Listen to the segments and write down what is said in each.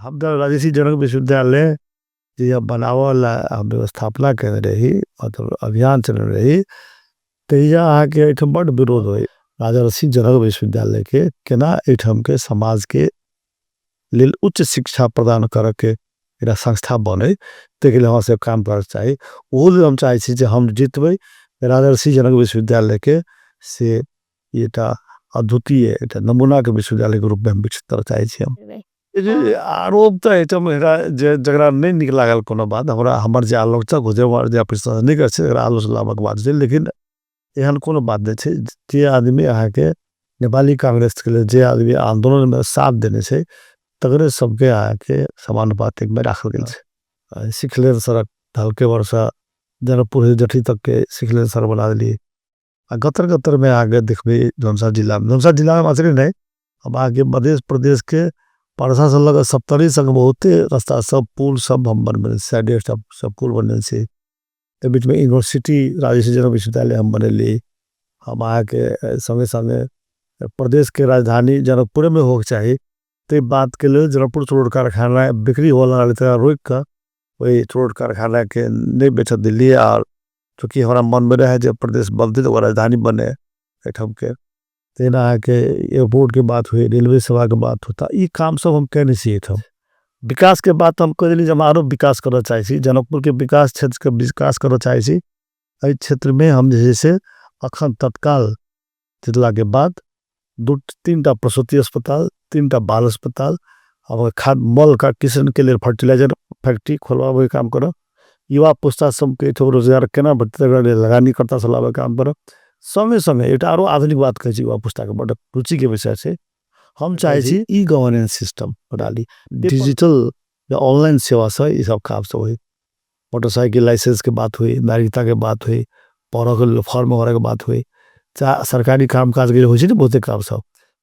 हम तो राजर्षि जनक विश्वविद्यालय जे बनावल हम व्यवस्थापना कर रही मतलब अभियान चल रही तहिया आके एठम बड़ विरोध होई राजर्षि जनक विश्वविद्यालय के केना एठम के समाज के लेल उच्च शिक्षा प्रदान करके एरा संस्था बने ते के लिए हम से काम कर चाहिए वो हम चाहे छी जे हम जीतबे राजर्षि जनक विश्वविद्यालय के से एटा अद्वितीय एटा नमूना के विश्वविद्यालय के रूप में हम विकसित कर चाहे छी हम जे आरोप तो एटम हेरा जे जगरा नहीं निक लागल कोनो बात हमरा हमर जे आलोचक हो जे हमर जे प्रशंसा नहीं कर छै आलोचनात्मक बात छै लेकिन एहन कोनो बात नहीं छै जे आदमी अहाँ के नेपाली कांग्रेस के लिए जे आदमी आंदोलन में साथ देने छै तगरे सबके आया के समानुपातिक में राखल गेल छै सिखलेर सड़क ढलके वर्षा जनकपुर से जठी तक के सिखलेर सड़क बना दिली गतर गतर में आगे देखबे धनसा जिला में मात्र नहीं अब आगे मध्य प्रदेश के पारसा से लगा सप्तरी संग बहुते रास्ता सब पुल सब हम बन साइड सब पुल बनल छै ए बीच में यूनिवर्सिटी राजर्षि जनक विश्वविद्यालय हम बनेली हम आके संगे संगे प्रदेश के राजधानी जनकपुर में होके चाहिए ते बात के लिए जनकपुर चूड़ कारखाना बिक्री होला रोक का वही चूड़ कारखाना के नहीं बेच दिल्ली और चूँकि हमारा मन में रहे जब प्रदेश बनते तो राजधानी बने एठम के तेना के एयरपोर्ट की बात हुई रेलवे सेवा की बात होता ये काम सब हम कह नहीं चाहिए था विकास के बात हम कह जब आरो विकास करना चाहिए जनकपुर के विकास क्षेत्र के विकास करना चाहिए इस क्षेत्र में हम जैसे अखन तत्काल जितला के बाद 2-3 प्रसूति अस्पताल 3 बाल अस्पताल और खाद मल का किसान के लिए फर्टिलाइजर फैक्ट्री खोलवा काम करो युवा पुस्ता सबके रोजगार केना लगानी करता सलाह काम करो संगे संगे एक आरो आधुनिक बात कहे युवा पुस्ता के बड़ रुचि के विषय से हम चाहे छी ई गवर्नेंस सिस्टम डाली डिजिटल या ऑनलाइन सेवा से ये सब काम सब हुई मोटरसाइकिल लाइसेंस के बात हुई नागरिकता के बात हुई पौरा फॉर्म वगैरह के बात हुई सरकारी काम काज के लिए हो बहुते काम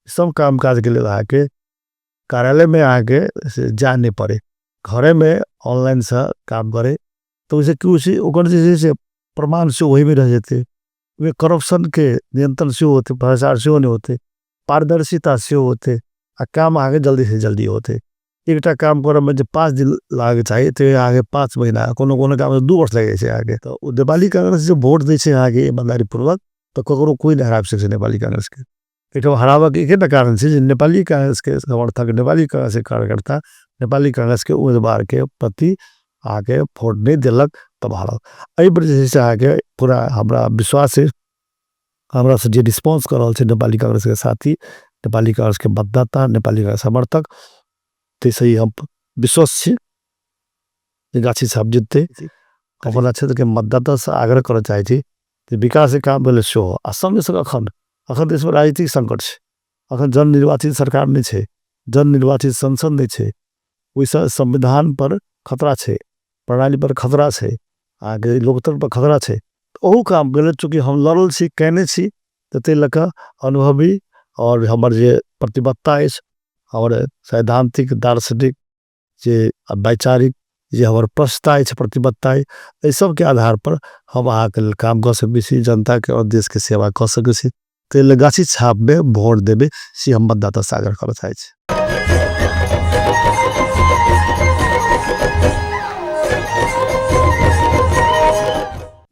सब काम काज के लिए आके कार्यालय में आके जाने पड़े घरे में ऑनलाइन से काम करे तो उसे क्यों से प्रमाण से वही में रह जाते वे करप्शन के नियंत्रण से होते भ्रष्टाचार से नहीं होते पारदर्शिता से होते काम आगे जल्दी से जल्दी होते एक काम कर में 5 दिन लागे चाहिए तो आगे 5 महीना कोनो काम में 2 वर्ष लगे छे आगे तो नेपाली कांग्रेस जो वोट दे छे आगे ईमानदारी पूर्वक तो ककरो कोई नहीं हरा सके नेपाली कांग्रेस के एठो हरावा के एक कारण से नेपाली कांग्रेस के समर्थक नेपाली कांग्रेस के कार्यकर्ता नेपाली कांग्रेस के उम्मीदवार के प्रति आगे वोट नहीं दिलक तब हारल एहि वजह से आगे पूरा हमरा विश्वास है हमरा से जे रिस्पांस कर रहल छे नेपाली कांग्रेस के साथी नेपाली कांग्रेस के मतदाता नेपाली कांग्रेस समर्थक ते सही हम विश्वास छे गाछी साहब जीतते अपना क्षेत्र के मतदाता से आग्रह कर चाहे छी विकास के काम भेले सो असम से अखन देश में राजनीतिक संकट है अखन जन निर्वाचित सरकार नहीं है जन निर्वाचित संसद नहीं है वैसा संविधान पर खतरा है प्रणाली पर खतरा है आगे लोकतंत्र पर खतरा है ओहू काम गलत चूँकि हम लड़ल छी कहने छी ते लका अनुभवी और हमार जे प्रतिबद्धता है और सैद्धांतिक दार्शनिक जे वैचारिक जे हमार प्रश्नता है प्रतिबद्धता है इस सब के आधार पर हम आके काम कर सके जनता के और देश के सेवा कर सके तो लगाची छाप में वोट देवे सी हम मतदाता सागर कर चाहे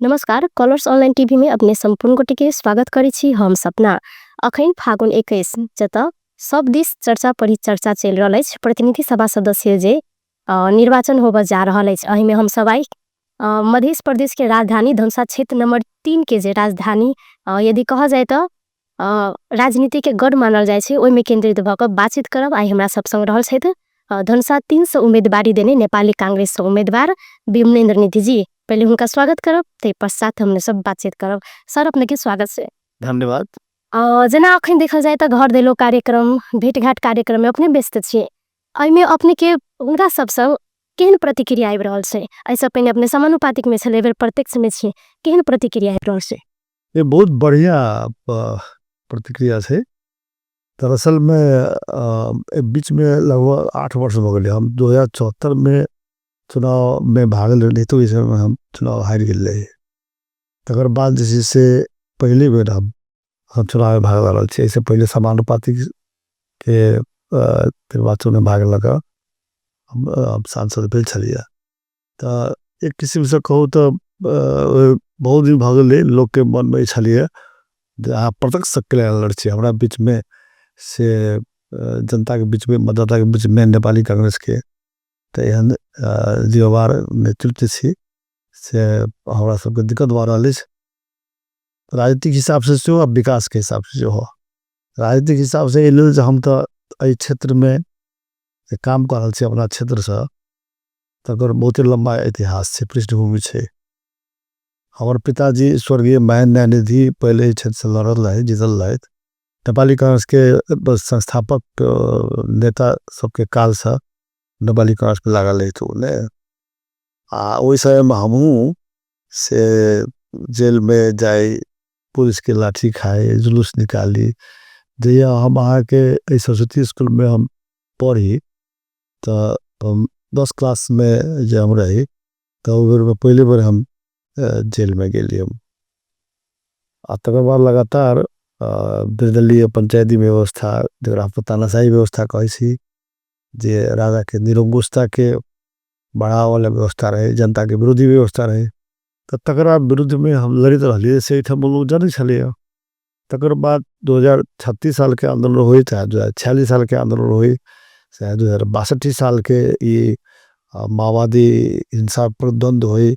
नमस्कार कलर्स ऑनलाइन टीवी में अपने संपूर्ण गोटी के स्वागत करी छी हम सपना अखन फागुन 21 जत सब दिस चर्चा परिचर्चा चल रहा है प्रतिनिधि सभा सदस्य जे निर्वाचन होब जा रहा है अही में हम सब आई मध्य प्रदेश के राजधानी धनुषा क्षेत्र नंबर 3 के जे राजधानी यदि कहा जाए तो राजनीति के गढ़ मानल जाए छे ओहि में केंद्रित भकर बातचीत करब आई हमरा सब संग रहल छथि धनुषा 3 से उम्मीदवारी देने नेपाली कांग्रेस से उम्मीदवार विमलेन्द्र निधि जी पहले उनका स्वागत करब ते पश्चात हमने सब बातचीत करब सर अपने के स्वागत से धन्यवाद जना अखन देखल जाए तो घर देलो कार्यक्रम भेंटघाट कार्यक्रम में अपने व्यस्त छे एहि में अपने के उनका सबसे केहन प्रतिक्रिया आबि रहल छे ऐसा पहले अपने समानुपातिक में छले प्रत्यक्ष में छे केहन प्रतिक्रिया आबि रहल छे ये बहुत बढ़िया प्रतिक्रिया है दरअसल में बीच में लगभग 8 वर्ष हो गए हम 2074 में चुनाव में भाग ले तो इस में हम चुनाव हार गए तकर बाद जैसे से पहले बेर हम चुनाव में भाग रहा इससे पहले समानुपातिक के निर्वाचन में भाग लगा हम सांसद भेल छलिए त एक किसिम से कहू तो बहुत दिन भ गेलै लोग के मन में छलिए जे अहाँ प्रत्यक्ष सक्रिय लड़ छी हमरा बीच में से जनता के बीच में मतदाता के बीच में नेपाली कांग्रेस के त एहन जिम्मेवार नेतृत्व छी से हमरा सबके दिक्कत भ रहल अछि राजनीतिक हिसाब से सेहो अब विकास के हिसाब से हो राजनीतिक हिसाब से लेल जे हम तो एहि क्षेत्र में काम कर रहल छी अपना क्षेत्र से तकर बहुत लंबा इतिहास है पृष्ठभूमि है हमारे पिताजी स्वर्गीय महेंद्र न्यायनिधि पहले क्षेत्र से लड़ल रहे जीतल रहे नेपाली कांग्रेस के संस्थापक नेता सबके काल से नेपाली कांग्रेस में लागल रहे उन्हें वही समय में हमहू से जेल में जाए पुलिस के लाठी खाए जुलूस निकाली जैया हम आके सरस्वती स्कूल में हम पढ़ी तो 10 क्लास में जब हम रही तो पहले बार हम जेल में गेली हम तकर बाद लगातार निर्दलीय पंचायती व्यवस्था जरा तानाशाही व्यवस्था कही जे राजा के निरंकुशता के बढ़ावा वाला व्यवस्था रहे जनता के विरोधी व्यवस्था रहे तो तकर विरुद्ध में हम लड़ित रही से लोग जाने छलिए तकर बाद 2036 साल के आंदोलन हुई चाहे 2046 साल के आंदोलन हुई चाहे 2062 साल के ये माओवादी हिंसा पर द्वंद्व हुई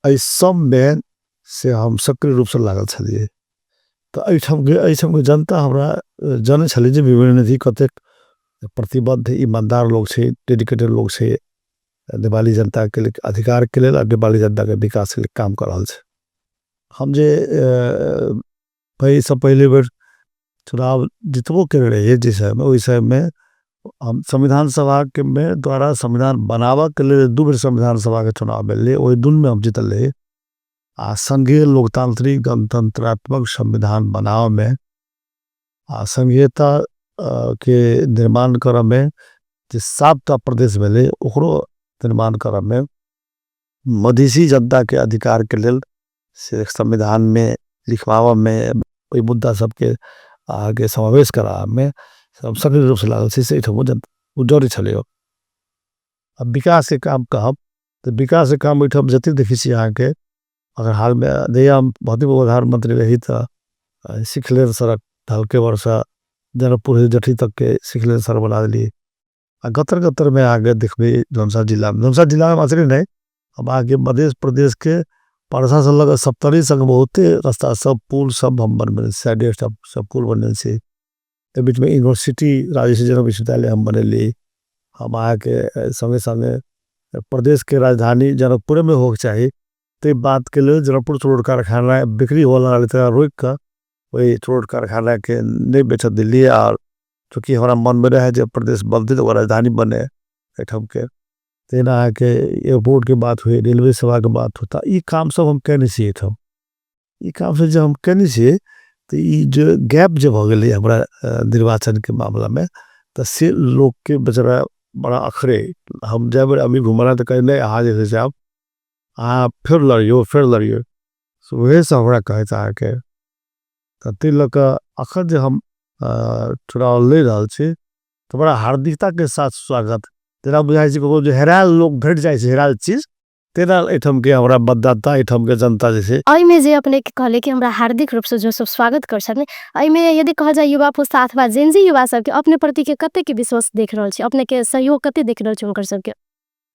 इस सब में से हम सक्रिय रूप से लागल छलिए तो एहिठाम के जनता हमरा जाने छलिए जे विभिन्न थी कतेक प्रतिबद्ध ईमानदार लोग छे डेडिकेटेड लोग छे नेपाली जनता के लिए अधिकार के लिए नेपाली जनता के विकास के लिए काम कर रहल छे हम जे पहले बार चुनाव जितबो कर रहे जिस समय में हम संविधान सभा के में द्वारा संविधान बनावा के लिए 2 बार संविधान सभा के चुनाव मिले वही दुन में हम जीतल रहे संघीय लोकतांत्रिक गणतंत्रात्मक संविधान बनाव में संघीयता के निर्माण कर में जो 7टा प्रदेश मिले ओकरो निर्माण कर में मधेसी जनता के अधिकार के लिए से संविधान में लिखवावा में कोई मुद्दा सबके आगे समावेश करा में सब सक्रिय रूप से लागल से उजरी छले अब विकास के काम कहब तो विकास के काम बैठब जति देखी छी यहाँ के अगर हाल में दैया भौतिक प्रधानमंत्री रही तो सिखलेर सड़क ढलके वर्षा जनकपुर जठी तक के सिखलेर सड़क बना दिली गतर गतर में आगे देखबे धनसा जिला में मात्र नहीं अब आगे मध्य प्रदेश के परसा से लगा 70 संग बहुते रास्ता सब पुल सब हम बन साइड सब पुल बनल से बीच में यूनिवर्सिटी राजकीय जनक विश्वविद्यालय हम बनेली हम आके संगे संगे प्रदेश के राजधानी जनकपुर में हो चाहिए तो बात के लिए जनकपुर चोट कारखाना बिक्री होला रोक कर वही चोट कारखाना के नहीं बेच दिल्ली और चूँकि हमारा मन में रहे जब प्रदेश बनते तो राजधानी बने ठम के तेना के एयरपोर्ट के बात हुई रेलवे सेवा के बात होता ये काम सब हम कहने से हम ये काम से जब हम कहने से तो ये जो गैप जब हो गए हमारा निर्वाचन के मामला में तो से लोग के बेचारा बड़ा अखरे हम जब अभी घूमना तो कहीं नहीं आ जैसे से आप फिर लड़ियो सो वही से हमारा कहता है कि तिलक अखर जो हम चुनाव ले रहा छे तो बड़ा हार्दिकता के साथ स्वागत तेरा बुझाई जो हेराल लोग भेट जाए हेराल चीज तेरा एठम के हमरा मतदाता एठम के जनता जैसे आई में जे अपने कहले कि हमरा हार्दिक रूप से जो सब स्वागत कर सकने आई में यदि कहा जाए युवा पुस्ता अथवा जेनजी युवा सब के अपने प्रति के कते के विश्वास देख रहल छी अपने के सहयोग कते देख रहल छी उनकर सब के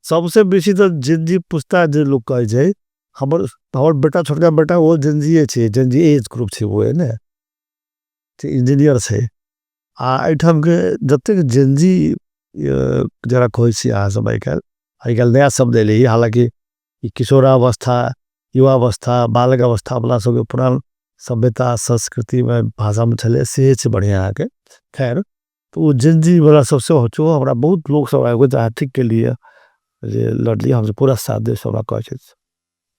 सबसे बेसी तो जेनजी पुस्ता जे लोग कहे छै हमर बेटा छोटका बेटा वो जेनजी छे जेनजी एज ग्रुप छे वो है ने इंजीनियर छे एठम के जते जेनजी जरा कोई सी आ सब आजकल नया शब्द ले हालांकि किशोरावस्था युवावस्था बालक अवस्था अपना सब पुरान सभ्यता संस्कृति में भाषा में चले से बढ़िया आके खैर तो वो जेनजी वाला सबसे हो हमारा बहुत लोग सब आए जहाँ ठीक के लिए लड़ली हमसे पूरा साथ दे सब कहे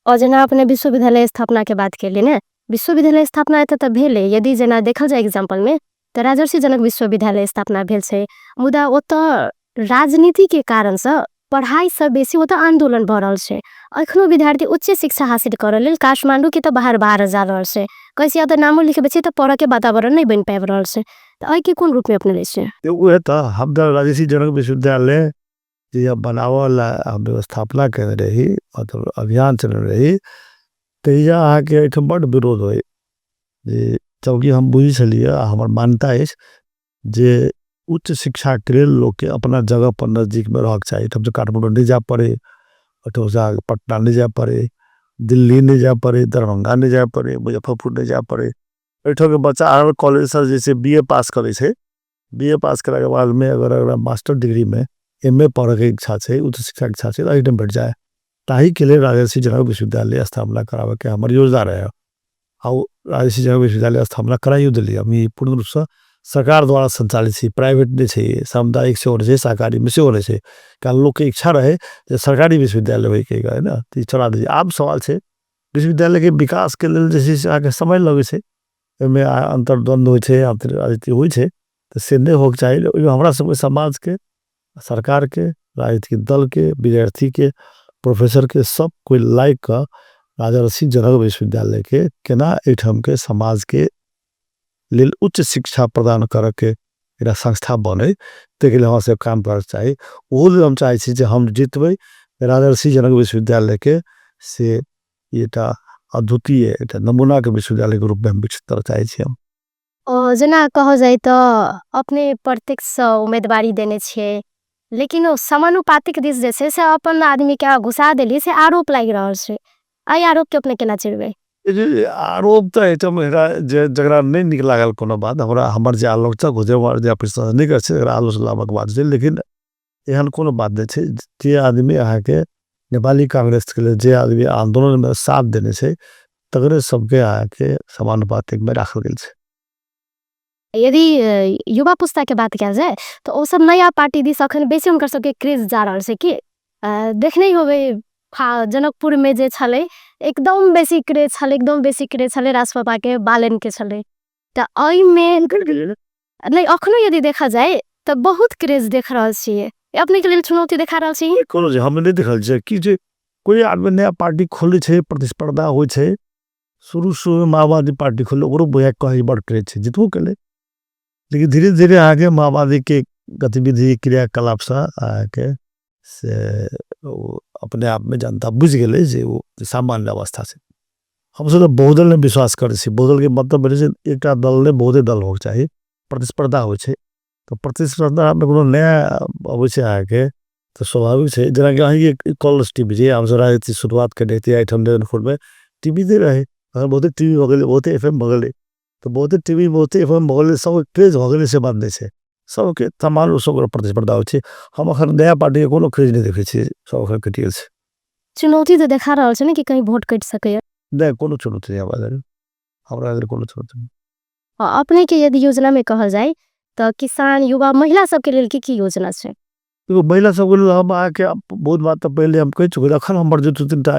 और जना अपने विश्वविद्यालय स्थापना के बात के लिए ना विश्वविद्यालय स्थापना तो भेले यदि जना देखल जाए एग्जाम्पल में तो राजर्षि जनक विश्वविद्यालय स्थापना भेल छे मुदा ओत राजनीति के कारण से पढ़ाई से बेसी ओत आंदोलन भ रहल छे अखनो विद्यार्थी उच्च शिक्षा हासिल करे लेल काठमांडू के तो बाहर जा रहल छे कैसे अगर नामो लिखे छे तो पढ़ के वातावरण नहीं बन पाबि रहल छे तो आई के कोन रूप में अपने ले छे तो वो है तो हम राजर्षि जनक विश्वविद्यालय जे जब बनावल व्यवस्थापना केने रही मतलब अभियान चल रही तहिया आके एठम बड़ विरोध होई जे चूँकि हम बुझी छलिए हमर मान्यता है जे उच्च शिक्षा के लेल लोग के अपना जगह पर नजदीक में रहक चाहिए तब से काठमांडू नहीं जा पड़े अठो से पटना नहीं जा पड़े दिल्ली नहीं जा पड़े दरभंगा नहीं जा पड़े मुजफ्फरपुर नहीं जा पड़े एठो के बच्चा हर कॉलेज से जैसे बीए पास करे छे बीए पास करे के बाद में अगर मास्टर डिग्री में एमए पढ़े के इच्छा छे उच्च शिक्षा के इच्छा छे तो आइटम भेट जाए ताही के लिए राजर्षि जनक विश्वविद्यालय स्थापना करावे के हमर योजना रहे और राजर्षि जनक विश्वविद्यालय स्थापना कराइयो दिल्ली अमी पूर्ण रूप से सरकार द्वारा संचालित थी प्राइवेट नहीं छे सामुदायिक से होने सरकारी में से होने से कारण लोग के इच्छा रहे जे सरकारी विश्वविद्यालय होई के है ना तो चला दीजिए आब सवाल छे विश्वविद्यालय के विकास के लेल जैसे आगे समय लगे छे एमे अंतर्द्वंद होय छे राजनीति होय छे तो से नहीं होक चाहिए हमरा सब समाज के सरकार के राजनीतिक दल के विद्यार्थी के प्रोफेसर के सब कोई लाइक का राजर्षि जनक विश्वविद्यालय के केना एठम के समाज के लेल उच्च शिक्षा प्रदान करके एरा संस्था बने ते के लिए हम से काम कर चाहिए वो हम चाहे छी जे हम जीतबे राजर्षि जनक विश्वविद्यालय के से एटा अद्वितीय एटा नमूना के विश्वविद्यालय के रूप में हम विकसित कर चाहे छी हम जना कहो जाए तो अपने प्रत्यक्ष उम्मीदवारी देने छे लेकिन वो समानुपातिक दिस जैसे से अपन आदमी के घुसा देली से आरोप लाग रहल छे आई आरोप के अपने केना चिरबे जे आरोप तो एटम हेरा जे जगरा नहीं निक लागल कोनो बात हमरा हमर जे आलोचक हो जे हमर जे प्रश्न नहीं कर छे आलोचनात्मक बात छे लेकिन एहन कोनो बात नहीं छे जे आदमी आहा के नेपाली कांग्रेस के लिए जे आदमी आंदोलन में साथ देने छे तगरे सबके आहा के समानुपातिक में राखल गेल छे यदि युवा पुस्ता के बात किया जाए तो वो सब नया पार्टी दिस अखन बेसी उनकर सबके क्रेज जा रहल छे कि देखने होबे जनकपुर में जे छले एकदम बेसी क्रेज छले एकदम बेसी क्रेज छले राजपापा के बालन के छले त अई में नहीं अखनो यदि देखा जाए तो बहुत क्रेज देख रहल छिए अपने के लिए चुनौती देखा रहल छिए कोनो जे हम नहीं देखल छे कि जे कोई आदमी नया पार्टी खोले छे प्रतिस्पर्धा होय छे शुरू में माओवादी पार्टी खोले ओकरो बोया कही बड़ क्रेज छे जितबो केले लेकिन धीरे धीरे आगे माओवादी के गतिविधि क्रियाकलाप से आके से अपने आप में जनता बुझ गए जे वो सामान्य अवस्था से हम सब बहुदल ने विश्वास करे छी बहुदल के मतलब एक दल ने बहुते दल हो चाहिए प्रतिस्पर्धा हो तो प्रतिस्पर्धा में कोनो नया अवश्य आके तो स्वाभाविक है जना कि अहीं कॉलेज टीवी जे हम राजनीति शुरुआत कर देती है 804 में टीवी दे रहे अगर बहुते टीवी हो गए बहुते एफएम हो गए तो बहुते टीवी बहुते एफएम हो गए सब क्रेज हो गए से बात नहीं है सबके तमाम सब प्रतिस्पर्धा हो हम अखन नया पार्टी के कोनो क्रेज नहीं देखे छी सब अखन कटि गेल छे चुनौती तो देखा रहल छे कि कहीं वोट कट सके नहीं कोनो चुनौती नहीं हमरा इधर कोनो चुनौती नहीं अपने के यदि योजना में कहल जाए तो किसान युवा महिला सब के लिए की योजना छे तो महिला सब के लिए हम आके बहुत बात तो पहले हम कह चुके अखन हमर जो तीनटा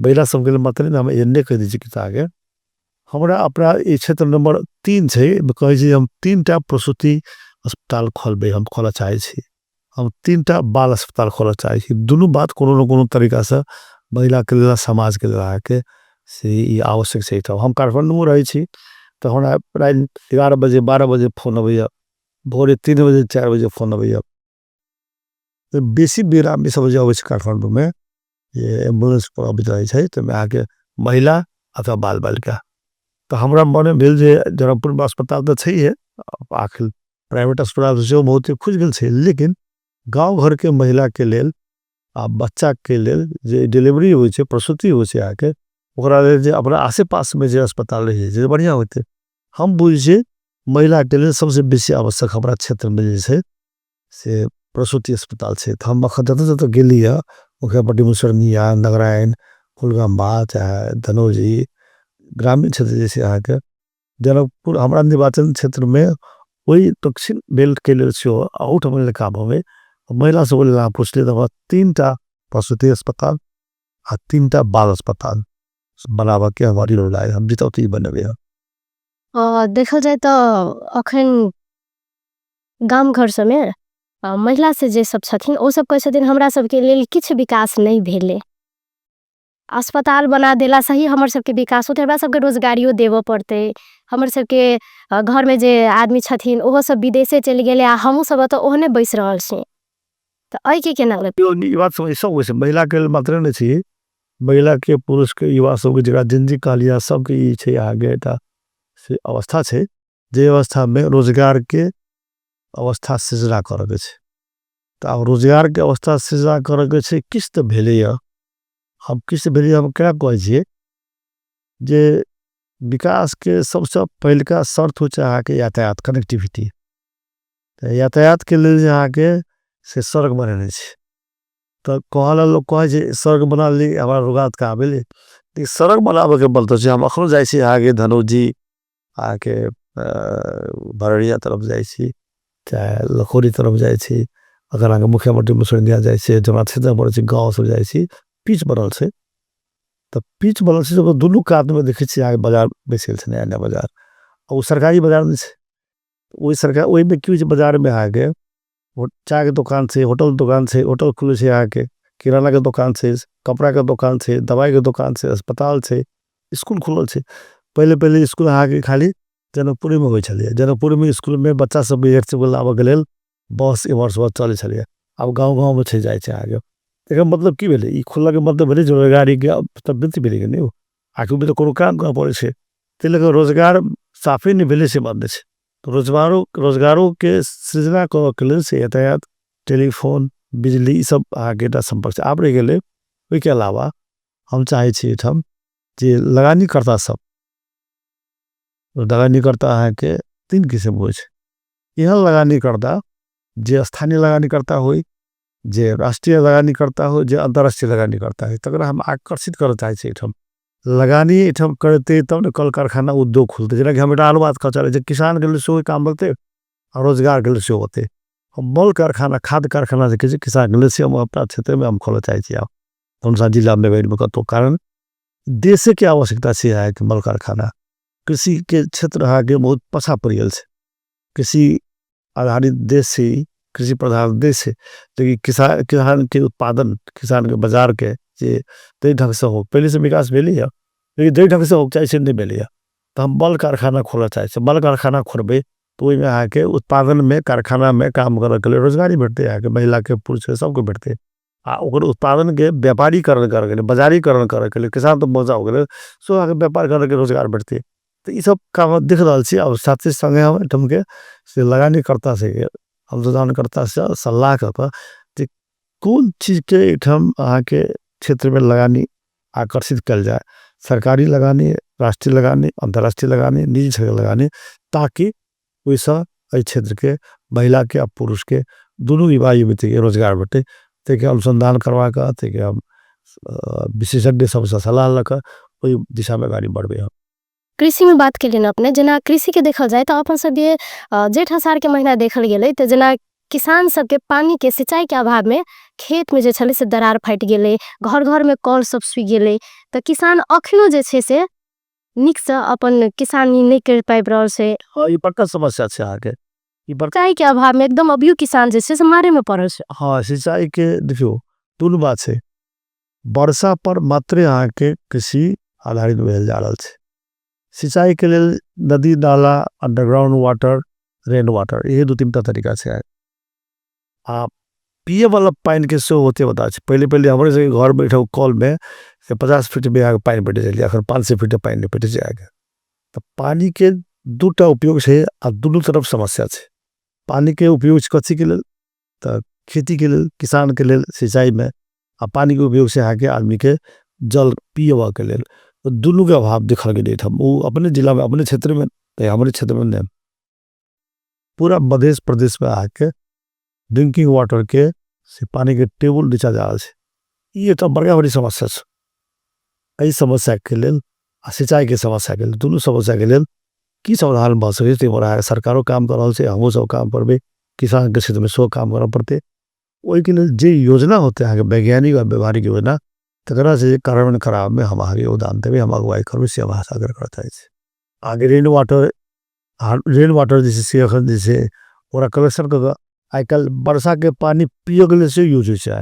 महिला सब के लिए मतलब नहीं हम एने कह दी छी कि आगे हमरा अपना ई क्षेत्र नंबर 3 छे कहे छी हम 3टा प्रसूति अस्पताल खोलबे हम खोला चाहे छी हम 3टा बाल अस्पताल खोला चाहे छी दोनों बात कोनो न कोनो तरीका से महिला के लिए समाज के लिए आके से ई आवश्यक छै तो हम काठमांडू में रही छी तो हमरा प्राय 11 बजे 12 बजे फोन अबैया भोरे 3 बजे 4 बजे फोन अबैया तो बेसी बेर आदमी सब जे अबै छै काठमांडू में ये एम्बुलेंस पर अबै रही छै तो मैं आके महिला अथवा बाल बालिका तो हमरा मन भेल जे जनकपुर में अस्पताल तो छै है आखिर प्राइवेट अस्पताल से बहुत ही खुश गेल छे लेकिन गांव घर के महिला के लेल आ बच्चा के लेल जे डिलीवरी होय छे प्रसूति होय छे आके ओकरा लेल जे अपना आस-पास में जे अस्पताल रहे जे बढ़िया होते हम बुझे महिला के लेल सबसे बेसी आवश्यक हमरा क्षेत्र में जे छे से प्रसूति अस्पताल छे तो हम जत गेली है ओकरापट्टी मुसरनिया नगरायन फुलगम्बा चाहे धनौजी ग्रामीण क्षेत्र जैसे आके जनकपुर हमरा निर्वाचन क्षेत्र में वही दक्षिण बेल्ट के लिए से आउट हमने काम हमें महिला सब बोले पूछले तो 3टा प्रसूति अस्पताल आ 3टा बाल अस्पताल बनावा के हमारी रोल आए हम जितौती बनबे देखल जाए तो अखन गाम घर सब में महिला से जे सब छथिन ओ सब कहे छथिन हमरा सब के लेल किछ विकास नहीं भेले अस्पताल बना देला सही हमर सबके विकास होते हमरा सबके रोजगारियो देव पड़ते हमर सबके घर में जे आदमी छथिन ओहो सब विदेशे चल गेले आ हमहू सब तो ओहने बैस रहल छी त अइ के केना लगलै यो ई बात समझ सब होइ छै महिला के मात्र नहीं छी महिला के पुरुष के युवा सब के जरा जिंजी कालिया सब के ई छै आगे ता से अवस्था छै जे अवस्था में रोजगार के अवस्था सृजना करे के छै त अब रोजगार के अवस्था सृजना करे के छै किस्त भेले या हम किस्त भेले हम क्या कहै छिए जे विकास के सबसे पहिलका शर्त हो छै अहाँ के यातायात कनेक्टिविटी यातायात के लेल अहाँ के से सड़क बनेने छै तो कहला लोग कहे जे सड़क बना ली हमारा रोगात का भेले ई सड़क बनावे के बल तो छै हम अखनो जाय छी आगे धनौजी आके बरड़िया तरफ जाय छी चाहे लखोरी तरफ जाय छी अगर आगे मुख्यमंत्री मुसरनिया जाय छी जमा क्षेत्र पर छी गांव सब जाय छी पिच बनल छै तो पिच बनल छै तो दुनु कात में देखे छी आगे बाजार बेचल छै नया बाजार और सरकारी बाजार नहीं छै ओई सरकार ओई में क्यों बाजार में आगे चाय के दुकान से होटल खुले से आके किराना के दुकान से कपड़ा के दुकान से दवाई के दुकान से अस्पताल से स्कूल खुलल से पहले स्कूल आके खाली जनकपुरी में होय छलिए जनकपुरी में स्कूल में बच्चा सब एक से लावे के लेल बस इमर्स बस चले छलिए अब गांव में छै जाय छै आगे एकर मतलब की भेले ई खुलला के मतलब भेले जो गाड़ी के तबीयत भेले के नहीं आखिर में तो कोनो काम कर पड़े छै ते लगे रोजगार साफे नहीं भेले से बात छै तो रोजगारों के सृजना के लेल से यातायात टेलीफोन बिजली सब आगे दा संपर्क आप रह गेले ओई के अलावा हम चाहे छी हम जे लगानी करता सब लगानी करता है के तीन किस्म हो छै यह लगानी करता जे स्थानीय लगानी करता होई जे राष्ट्रीय लगानी करता हो जे अंतरराष्ट्रीय लगानी करता है तकरा हम आकर्षित करना चाहे छी हम लगानी इठम करते तब कल कारखाना उद्योग खुलते जना कि हम आलू बात कर चले किसान के लिए सो काम करते और रोजगार के लिए सो होते हम मल कारखाना खाद कारखाना से किसान के लिए से हम अपना क्षेत्र में हम खोलना चाहिए आप धनसा जिला में बैठ में तो कारण देश की आवश्यकता से है कि मल कारखाना कृषि के क्षेत्र आगे बहुत पछा पड़ियल से कृषि आधारित देश से कृषि प्रधान देश है लेकिन किसान के उत्पादन किसान के बाजार के जे ढंग से हो पहले से विकास भेली है लेकिन दे ढंग से हो चाहे नहीं भेली है तो हम बल कारखाना खोलना चाहिए बल कारखाना खोलबे तो वही में आके उत्पादन में कारखाना में काम करे के लिए रोजगारी भेटते आके महिला के पुरुष के सबको भेटते आ ओकर उत्पादन के व्यापारीकरण करे के लिए बाजारीकरण करे के लिए किसान तो मजा हो गए सो आगे व्यापार करे के रोजगार भेटते तो ये सब काम दिख रहा है और साथ ही संगे हम एकदम के से लगानी करता से हम तो जान करता से सलाह करता कि कौन चीज के एकदम आके क्षेत्र में लगानी आकर्षित कर जाए सरकारी लगानी राष्ट्रीय लगानी अंतर्राष्ट्रीय लगानी निजी क्षेत्र लगानी ताकि वैसा क्षेत्र के महिला के और पुरुष के दोनों युवा युवती के रोजगार बटे ते अनुसंधान करवा का हम विशेषज्ञ सबसे सलाह लेकर वही दिशा में गाड़ी बढ़ गया कृषि में बात के लिए अपने जना कृषि के देखल जाए तो अपन सब ये जेठ आषाढ़ के महीना देखल गेले तो जना किसान सबके पानी के सिंचाई के अभाव में खेत में जे छले से दरार फाट गेले घर घर में कल सब सूख गेले तो किसान अखनो जे छे से निक से अपन किसानी नहीं कर पाइब रहल से हां ई बड़का समस्या छे आगे ई सिंचाई के अभाव में एकदम अभियो किसान जे छे से मारे में पड़ल छे हां सिंचाई के देखियो दोनों बात छे वर्षा पर मात्र आके कृषि आधारित भेल जा रहल छे सिंचाई के लिए नदी नाला अंडरग्राउंड वाटर रेन वाटर ये दो तीन तरीका से है आप पिए वाला पानी के सो होते बता पहले हमारे से घर बैठे कॉल में से 50 फीट में आगे पानी बैठे चलिए आखिर 500 फीट पानी नहीं बैठे जाएगा तो पानी के दूटा उपयोग से और दोनों तरफ समस्या है पानी के उपयोग कच्ची के लिए तो खेती के लिए किसान के लिए सिंचाई में और पानी के उपयोग से आगे आदमी के जल पिए के लिए तो दोनों के अभाव दिखा गए हम वो अपने जिला में अपने क्षेत्र में हमारे क्षेत्र में नहीं पूरा मध्य प्रदेश में आके ड्रिंकिंग वाटर के से पानी के टेबल नीचा जा रहा है ये तो बड़ा बड़ी समस्या है यही समस्या के लिए सिंचाई के समस्या के लिए दोनों समस्या के लिए की समाधान बन सके है सरकारों काम कर रहा है हम सब काम पर भी किसान के क्षेत्र में सो काम करना पड़ते वही के लिए जो योजना होते हैं वैज्ञानिक और व्यवहारिक योजना तकरा से कार्यान्वयन कराव में हम आगे योगदान देवे हम अगुवाई करबे से आग्रह करता है आगे रेन वाटर जैसे ओरा कलेक्शन कर आजकल वर्षा के पानी पिए के लिए से यूज हो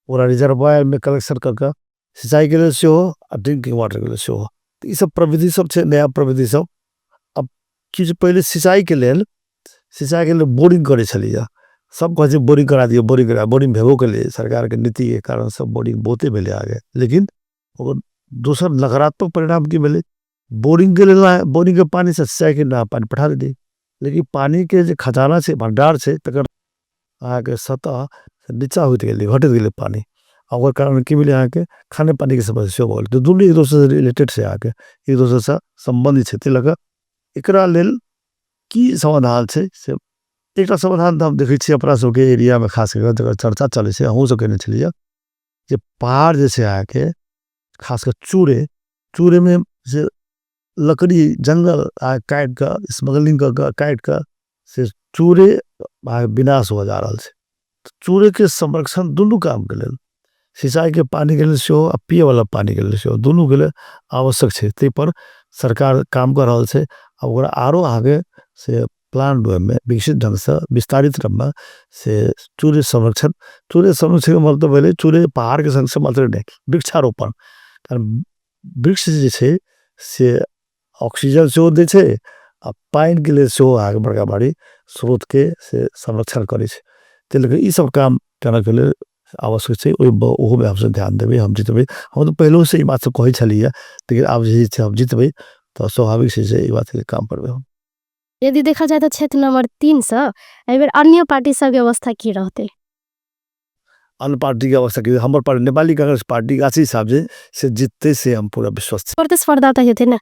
ओरा रिजर्वायर में कलेक्शन करके सिंचाई के लिए से हो और ड्रिंकिंग वाटर के लिए से हो तो ये सब प्रविधि सब है नया प्रविधि सब अब कि पहले सिंचाई के लिए बोरिंग करे चलिए सब कहे बोरिंग करा दिए बोरिंग करा बोरिंग भेबो के लिए सरकार के नीति के कारण सब बोरिंग बहुते भेले आगे लेकिन दूसर नकारात्मक परिणाम की मिले बोरिंग के लिए बोरिंग के पानी से सिंचाई के ना पानी पठा दे लेकिन पानी के जो खजाना से भंडार से तक आगे सतह नीचा होते गए घटत गए पानी और कारण की मिले आके खाने पानी की समस्या बोल तो दोनों एक दूसरे से रिलेटेड से आके एक दूसरे से संबंधित है लगा एकरा लेल की समाधान से एक समाधान हम देखे छी अपना सबके एरिया में खास कर चर्चा चले से हमहू सब कहने छलिए जे पहाड़ जैसे आके खासकर चूरे में से लकड़ी जंगल काट का स्मगलिंग का काट का से चूरे विनाश हो जा रहा है चूरे के संरक्षण दोनों काम के लिए सिंचाई के पानी के लिए से हो पिए वाला पानी के लिए से हो दोनों के लिए आवश्यक है ते पर सरकार काम कर रहा है और आरो आगे से प्लान में विकसित ढंग से विस्तारित क्रम से चूरे संरक्षण का मतलब पहले चूरे पहाड़ के संग से मतलब नहीं वृक्षारोपण वृक्ष जैसे से ऑक्सीजन से दे छे पानी के लिए से आगे बड़का बड़ी स्रोत के से संरक्षण करे छे ते लगे ई सब काम करने के लिए आवश्यक है ओहो में हमसे ध्यान देवे हम जीतबे हम तो पहले से ई बात से कहि छलिए लेकिन अब जे हम जीतबे तो स्वाभाविक से ई बात के काम करबे हम यदि देखा जाए तो क्षेत्र नंबर 3 से एबर अन्य पार्टी सब के अवस्था की रहते अन्य पार्टी के अवस्था की हमर पार्टी नेपाली कांग्रेस पार्टी आसी हिसाब से जीतते से हम पूरा विश्वास प्रतिस्पर्धा तो हेते ना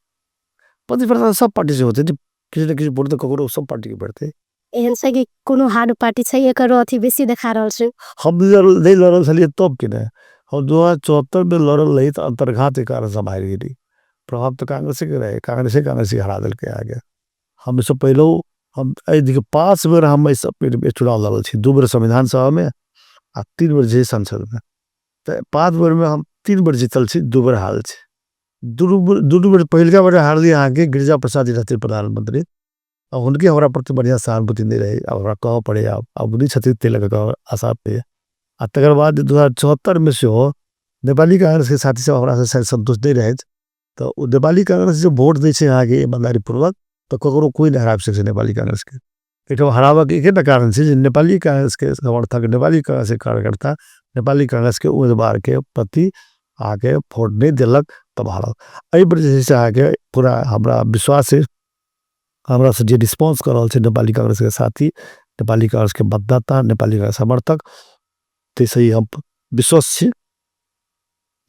प्रतिस्पर्धा सब पार्टी से होते किसी न किसी वोट तो ककरो सब पार्टी के बढ़ते एहन से कि कोनो हार पार्टी छै एकरो अथी बेसी देखा रहल छै हम नहीं लड़ल छलिए तब कि नहीं हम 2074 में लड़ल रही तो अंतर्घात के कारण सब हार गई प्रभाव तो कांग्रेस के रहे कांग्रेस हरा दिल के आगे हम इससे पहले हम देखिए 5 बेर हम इस चुनाव लड़ल छी 2 बेर संविधान सभा में आ 3 बेर जे संसद में तो 5 बेर में हम 3 बेर जीतल छी 2 बेर हारल छी दू बेर पहलका बेर हारली आगे गिरिजा प्रसाद जी रहते प्रधानमंत्री और उनके हमारा प्रति बढ़िया सहानुभूति नहीं रहे और कह पड़े अब नहीं छथिन तेलक आशा पे आ तकर बाद 2074 में से हो नेपाली कांग्रेस के साथी सब हमारा से संतुष्ट नहीं रहे तो नेपाली कांग्रेस जो वोट दै छै आगे ईमानदारी पूर्वक तो ककरो कोई नहीं हरा सके नेपाली कांग्रेस के एठो हराबक एक कारण से नेपाली कांग्रेस के समर्थक नेपाली कांग्रेस के कार्यकर्ता नेपाली कांग्रेस के उम्मीदवार के प्रति आगे वोट नहीं दिलक तब हारल एहि वजह से आगे पूरा हमारा विश्वास है हमरा से जे रिस्पांस कर रहा है नेपाली कांग्रेस के साथी नेपाली कांग्रेस के मतदाता नेपाली कांग्रेस समर्थक ते सही हम विश्वास है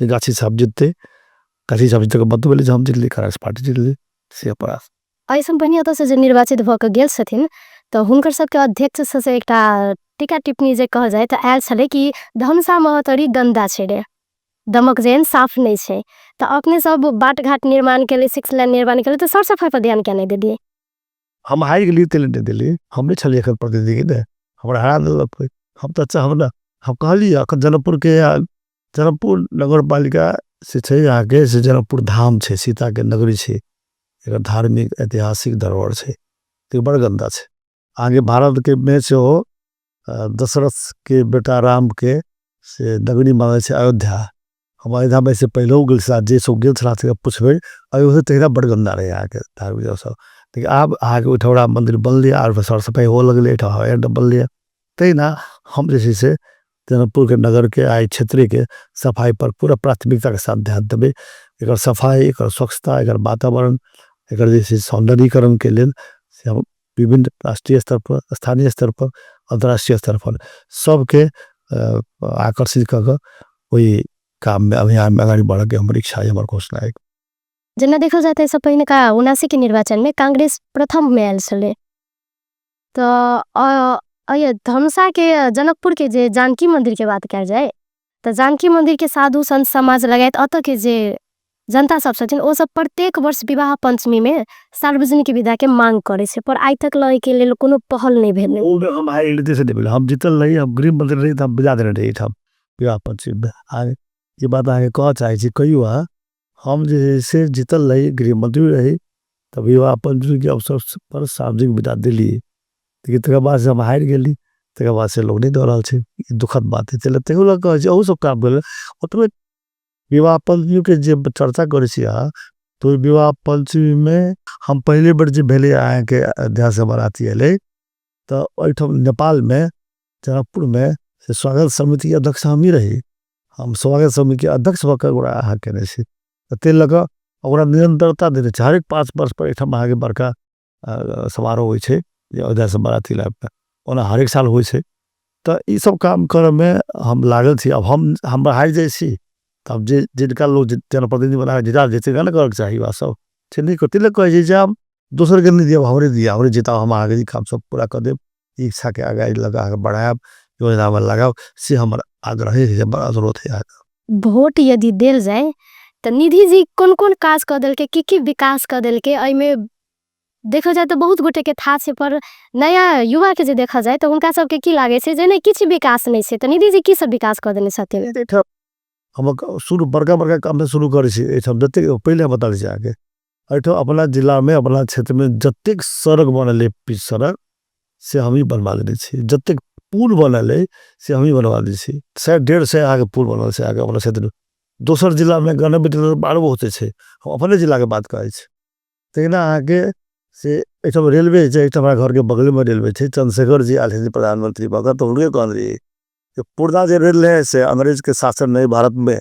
गाछी साहब जीतते गाछी साहब जीतके मतलब बोले हम जीतले कांग्रेस पार्टी जीतले से अपराध ऐसन पनि अत से जे निर्वाचित भक गेल छथिन तो हुनकर सबके अध्यक्ष से एकटा टीका टिप्पणी जे कह जाए तो आयल छले कि धनुषा महतरी गंदा छै रे दमक जेन साफ नहीं छे तो अपने सब बाट घाट निर्माण के लिए 6 लाइन निर्माण के लिए तो सर सफाई पर ध्यान क्या नहीं दे दिए हम हाई के लिए तेल नहीं दिली हमने छलिए एखन प्रतिनिधि के हमरा हरा देलक हम तो अच्छा हम कहलिए अखन जनकपुर नगर पालिका से छै आगे से जनकपुर धाम छै सीता के नगरी छै एक धार्मिक ऐतिहासिक धरोहर छै तो बड़ गंदा छै आगे भारत के में से हो दशरथ के बेटा राम के से नगरी मांगे छै अयोध्या हम अयोध्या में से पहले गेल जे सब गेल छला से पूछबे अयोध्या तेरा बड़ गंदा रहे आगे धार्मिक सब लेकिन अब आगे उठौड़ा मंदिर बन लिया और सर सफाई हो लगले बन लिया तेना हम जैसे से जनकपुर के नगर के आई क्षेत्र के सफाई पर पूरा प्राथमिकता के साथ ध्यान देवे एक सफाई एक स्वच्छता एक वातावरण एक जैसे सौंदर्यीकरण के लिए से हम विभिन्न राष्ट्रीय स्तर पर स्थानीय स्तर पर अंतर्राष्ट्रीय स्तर पर सबके आकर्षित कर वही काम में अभियान में अगाडि बढ़ के हमारी इच्छा है हमारे घोषणा है जना देखल जाता है सब पहिने का 79 के निर्वाचन में कांग्रेस प्रथम में आयल छले तो अय धनुषा के जनकपुर के जे जानकी मंदिर के बात कर जाए तो जानकी मंदिर के साधु संत समाज लगायत अत के जे जनता सब छथिन ओ सब प्रत्येक वर्ष विवाह पंचमी में सार्वजनिक विदा के मांग करे छे पर आइ तक लय के लेल कोनो पहल नहीं भेल ओ हम हाई लेते से देबे हम जीतल नहीं हम गृह मंत्री रही हम विदा देने रही हम विवाह पंचमी में आगे ये बात आगे कह चाहे छी कहियो हम जैसे जीतल रही गृह मंत्री रही तब विवाह पंचमी के अवसर पर सार्वजनिक विदा दिली लेकिन तक बाद से हम हार गेली तक बाद से लोग नहीं दे रहा छे दुखद बात है चले तेहु लग कह ओ सब काम भेल ओतबे विवाह पंचमी के जे चर्चा करे छी तो विवाह पंचमी में हम पहले बार जे भेले आए के अध्यास बराती एले तो ओठम नेपाल में जनकपुर में से स्वागत समिति के अध्यक्ष हम ही रही। हम स्वागत समिति के अध्यक्ष होकर ओकरा अहाँ केने छी। ते लगा ओकरा निरंतरता देने छै। हर एक 5 वर्ष पर एठम अहाँ के बड़का समारोह होय छै। अयोध्या से बाराती लायब पे ओना हर एक साल होय छै। त ई सब काम करे में हम लागल छी। अब हम हार जाय छी तब जे जिनका लोग जनप्रतिनिधि बना के जिता जेते ना करे चाहिए बा सब से नहीं करते। ले कहे छै जे हम दोसर के नहीं दिया हमरे दिया हमरे जिता हम आगे ई काम सब पूरा कर देब। इच्छा के आगे लगा के बढ़ाएब योजना में लगाओ से हमर आग्रह है बड़ा जरूरत है। वोट यदि देल जाए त निधि जी कौन कौन काज कर देल के की विकास कर देल के एई में देखा जाए तो बहुत गोटे के था छे। पर नया युवा के जे देखा जाए तो उनका सब के की लागे छे जे नहीं किछ विकास नहीं छे। त निधि जी की सब विकास कर देने छथिन? हम शुरू बड़का काम से शुरू करे छी। एठम जते पहले बता दी आगे एठो अपना जिला में अपना क्षेत्र में जतेक सड़क बनले पिच सड़क से हम ही बनवा देने छी। जतेक पुल बनले से हम ही बनवा दी छी। 150 आगे पुल बनल से आगे अपना क्षेत्र दोसर जिला में गने बेटे बारो होते छे। हम अपने जिला के बात करे छी। तेना आगे से एठम रेलवे जे एठम हमारा घर के बगल में रेलवे छे। चंद्रशेखर जी आले थे प्रधानमंत्री बगत तो उनके कहन रही कि पुरना जे रेल है से अंग्रेज के शासन में भारत में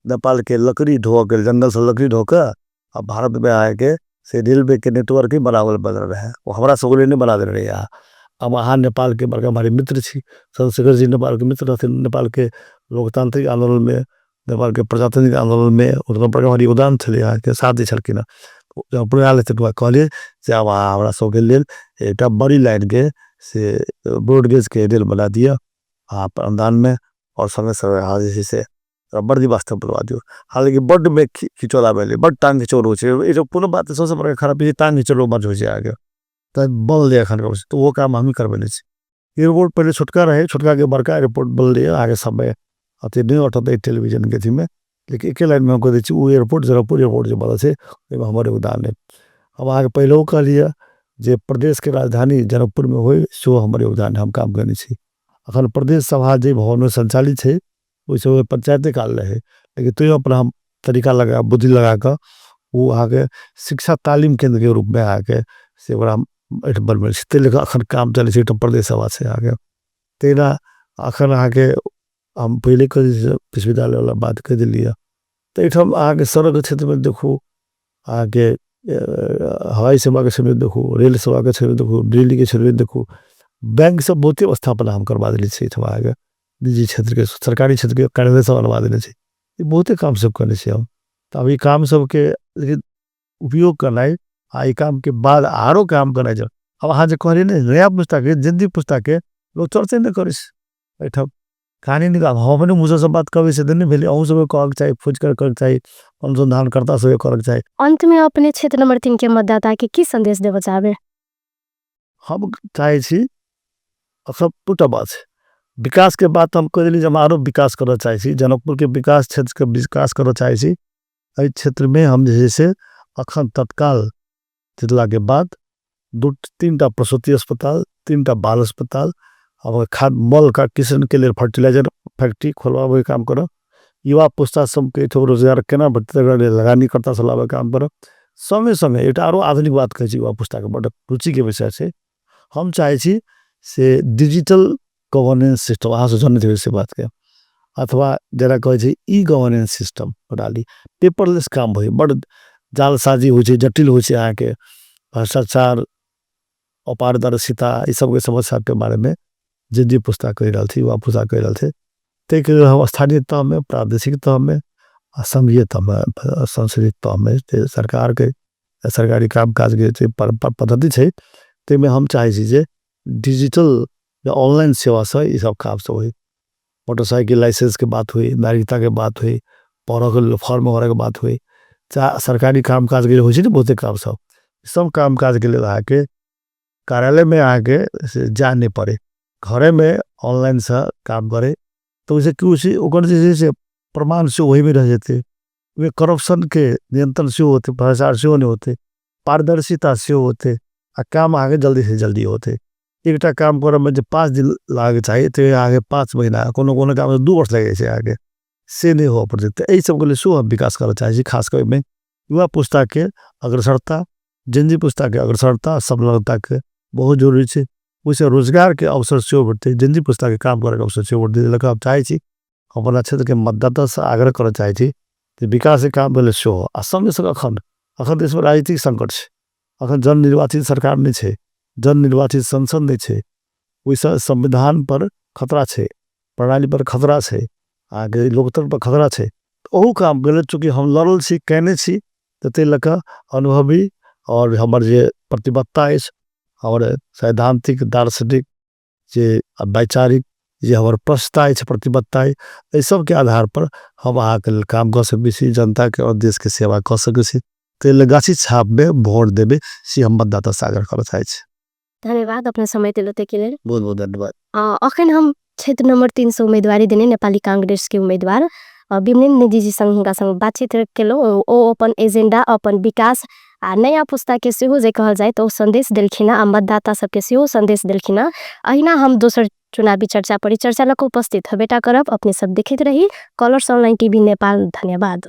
नेपाल के लकड़ी ढो के जंगल से लकड़ी ढो के अब भारत में आए के से रेलवे के नेटवर्क ही बनावल बन रहे हैं। वो हमारा सगुले नहीं बना दे रहे हैं। अब वहाँ नेपाल के बड़का हमारे मित्र छी। चंद्रशेखर जी नेपाल के मित्र थे। नेपाल के लोकतांत्रिक आंदोलन में नेपाल के प्रजातांत्रिक आंदोलन में उतना बड़का हमारी योगदान थे। यहाँ के साथ ही छलकिन अपने आले थे कहलिए से अब हमारा सबके लेल एक बड़ी लाइन के से ब्रॉडगेज के रेल बना दिया आप अनुदान में और समय समय हाजिर से बड़ी वास्तव बनवा दियो। हालांकि बड में खिचौला पहले बड टांग खिचौल हो छे। ये जो पूर्ण बात सबसे बड़ा खराब है टांग खिचौल मत हो जाए आगे तो बल दिया खान तो वो काम हम ही करबे छी। एयरपोर्ट पहले छोटका रहे छोटका के बड़का एयरपोर्ट बल दिया आगे समय अति नहीं उठते टेलीविजन के थी में लेकिन एक लाइन में हमको दी वो एयरपोर्ट जनकपुर एयरपोर्ट जो बड़ा से हमारे योगदान है। अब आगे पहले वो कह लिया जे प्रदेश के राजधानी जनकपुर में हो सो हमारे योगदान है हम काम करने छी। अखन प्रदेश सभा जे भवन में संचालित है वैसे पंचायतें काल रहे लेकिन तो अपना हम तरीका लगा बुद्धि लगा कर वो आगे शिक्षा तालीम केंद्र के रूप में आके से बड़ा अखन काम चले प्रदेश सभा से आगे तेना अखन आगे हम पहले विश्वविद्यालय वाला बात कर दिलिया तो इठम आगे सड़क क्षेत्र में देखो आगे हवाई सेवा के क्षेत्र में देखो रेल सेवा के क्षेत्र में देखो बिजली के क्षेत्र में देखो बैंक सब बहुत ही स्थापना हम करवा दिली से आगे निजी क्षेत्र के सरकारी क्षेत्र के कार्यालय सब बनवा देने से ये बहुत ही काम सब करने से हम तो अभी काम सब के उपयोग करना है। आई काम के बाद आरो काम करना है। अब हाँ जो कह रही नहीं नया पुस्तक है जिंदी पुस्तक है लोग चर्चा नहीं करिस बैठा कहानी निकाल हम अपने मुझे सब बात कभी से नहीं भेली अहू सब कह चाहिए खोज कर चाहिए अनुसंधान करता सब कर चाहिए। अंत में अपने क्षेत्र नंबर 3 के मतदाता के की संदेश देव चाहे? हम चाहे सब टूटा बात है विकास के बात हम कह दिली जब आरो विकास करना चाहिए जनकपुर के विकास क्षेत्र के विकास करना चाहिए। इस क्षेत्र में हम जैसे अखन तत्काल जितला के बाद 2-3 प्रसूति अस्पताल 3 बाल अस्पताल और खाद मल का किसान के लिए फर्टिलाइजर फैक्ट्री खोलवा काम करो। युवा पुस्ता सबके रोजगार केना लगानी करता सलाह काम करो। समय समय एक आरो आधुनिक बात कहे युवा पुस्ता के बड़ा रुचि के विषय से हम चाहे से डिजिटल गवर्नेंस सिस्टम अहाँ से से बात के अथवा जरा कहे ई गवर्नेंस सिस्टम डाली पेपरलेस काम हो बड़ जालसाजी हो जटिल हो के भ्रष्टाचार अपारदर्शिता ये सब के समस्या के बारे में जिंदी पुस्तक कह रहा थी युवा पुस्तक कह रहे थे ते हम स्थानीय तह में प्रादेशिक तह में संघीय तह में संसदीय तह में सरकार के सरकारी काम काज के पद्धति है ते में हम चाहे डिजिटल या ऑनलाइन सेवा से ये सब काम सब हुई मोटरसाइकिल लाइसेंस के बात हुई नागरिकता के बात हुई पौर फॉर्म वगैरह के बात हुई सरकारी काम काज के लिए हो बहुत काम सब काम काज के लिए आके कार्यालय में आके जा नहीं पड़े घरे में ऑनलाइन से काम करे तो उसे क्यों से प्रमाण से वही में रह जाते वे करप्शन के नियंत्रण से होते भ्रष्टाचार से नहीं होते पारदर्शिता से होते काम आगे जल्दी से जल्दी होते। एक काम कर में जब 5 दिन लागे चाहिए तो आगे 5 महीना कोनो काम में 2 वर्ष लगे आगे से नहीं हो पड़ते। यही सब के लिए शो हम विकास करना चाहिए खास कर में युवा पुस्ता के अग्रसरता जिंदी पुस्ता के अग्रसरता संलग्नता के बहुत जरूरी है। वैसे रोजगार के अवसर से बढ़ते जंजी पुस्ता के काम करे के अवसर से बढ़ते लगा हम चाहे छी अपना क्षेत्र के मतदाता से आग्रह कर चाहे छी कि विकास के काम बेले शो असम से अखन अखन देश में राजनीतिक संकट छे अखन जन निर्वाचित सरकार नहीं छे जन निर्वाचित संसद नहीं छे वैसे संविधान पर खतरा छे प्रणाली पर खतरा छे आगे लोकतंत्र पर खतरा छे ओहू काम बेले चूंकि हम लड़ल छी कहने छी ते लका अनुभवी और हमर जे प्रतिबद्धता है और सैद्धांतिक दार्शनिक जे वैचारिक जे हमार प्रश्नता है प्रतिबद्धता है ये सब के आधार पर हम अहाँ के काम कर सकते जनता के और देश के सेवा कर सकते ते लगासी छाप में वोट देवे सी हम मतदाता सागर कर चाहे धन्यवाद अपना समय दिलोते के लिए बहुत बहुत धन्यवाद अखन हम क्षेत्र नंबर 3 से उम्मीदवारी देने नेपाली कांग्रेस के उम्मीदवार विमलेन निधि संग बातचीत केलो ओ अपन एजेंडा अपन विकास आ नया पुस्ता के सेहो जे कहल जाए तो संदेश देलखिना आ मतदाता सबके सेहो संदेश देलखिना अहिना हम दोसर चुनावी चर्चा परिचर्चा लक उपस्थित हबेटा करब अपने सब देखते रही कलर्स ऑनलाइन टीवी नेपाल धन्यवाद।